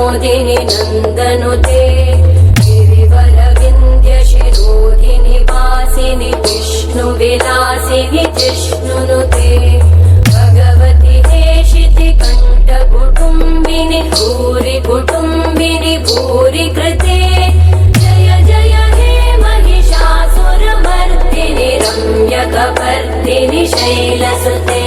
विनोदिनि नन्दनुते गिरिवरविन्द्यशिरोधिनि वासिनि विष्णुविलासिनि जिष्णुनुते भगवति हेशिति कण्ठकुटुम्बिनि भूरि कुटुम्बिनि भूरि कृते जय जय हे महिषासुरमर्दिनि रम्यकपर्दिनि शैलसुते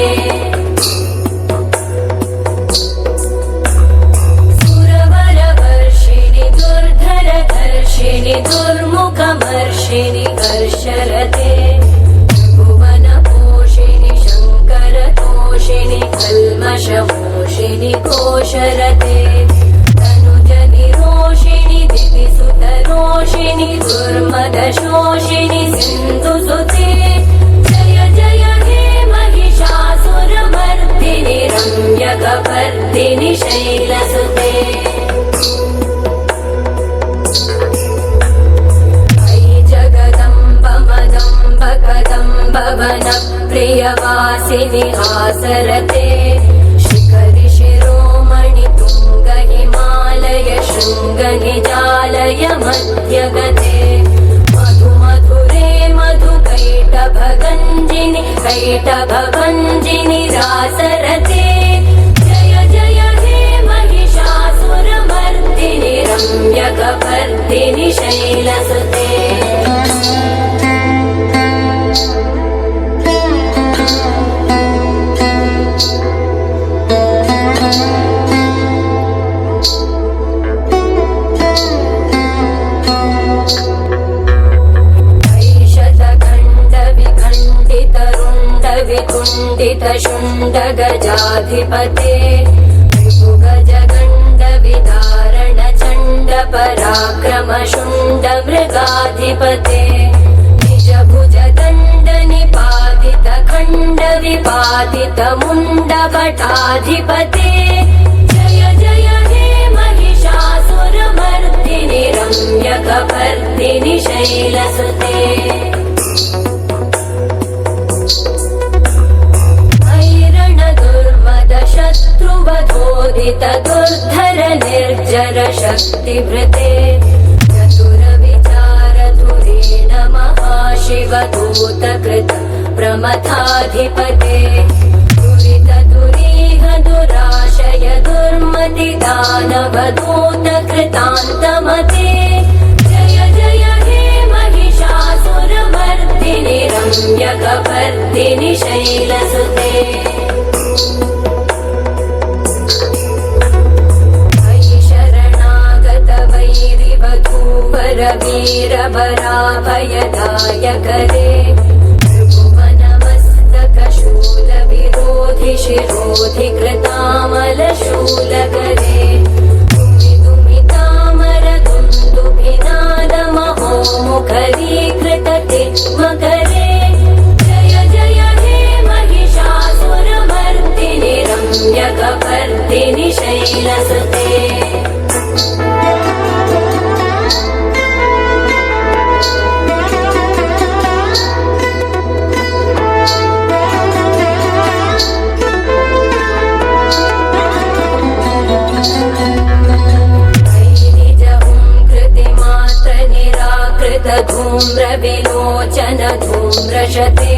दुर्मुखमर्षिणि कर्षरते भुवनपोषिणि शङ्करतोषिणि कल्मषमोषिणि कोशरते तनुजनिरोषिणि दिविसुतरोषिणि दुर्मदशोषिणि सिन्धुसुते जय जय हे महिषासुरमर्दिनि रम्यकपर्दिनि शैलसुते भवनप्रियवासिनि आसरते शिखरि शिरोमणि तुङ्ग हिमालय शृङ्गनिजालय मध्यगते मधुमधुरे मधुकैटभगञ्जिनि कैटभभञ्जिनि रासरते जय जय हे महिषासुरमर्दिनि रम्यकपर्दिनि शैलसुते शुण्डगजाधिपते विभुगजगण्डविदारण चण्ड पराक्रम शुण्ड मृगाधिपते निजभुज दण्ड निपातित खण्ड विपातित मुण्ड भटाधिपते जय जय हे महिषासुरमर्दिनि रम्यकपर्दिनि शैलसुते शत्रुवधोदित दुर्धर निर्जर शक्तिभृते चतुरविचार धुरेण महाशिवदूतकृत प्रमथाधिपते दुरित दुरीह दुराशय दुर्मति दानवदूतकृतान्तमते जय जय हे महिषासुरमर्दिनि रम्यकपर्दिनि शैलसुते वीरभराभयदायकरे भुवनमस्तकशूलविरोधि शिरोधि कृतामलशूलकरे दुमिदुमितामरदुन्दुभिनादमहोमुखरीकृतते मकरे जय जय हे महिषासुरमर्दिनि रम्यकपर्दिनि शैलसुते धूम्रविलोचन धूम्रशते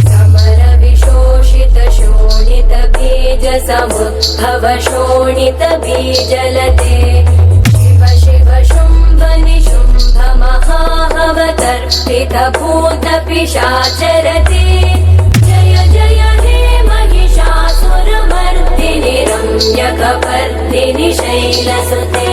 समर विशोषित शोणित बीज समुद्भव शोणित बीजलते शिव शिव शुम्भ निशुम्भ महाहवतर्पित भूत पिशाचरते जय जय हे महिषासुरमर्दिनि रम्यकपर्दिनि शैलसुते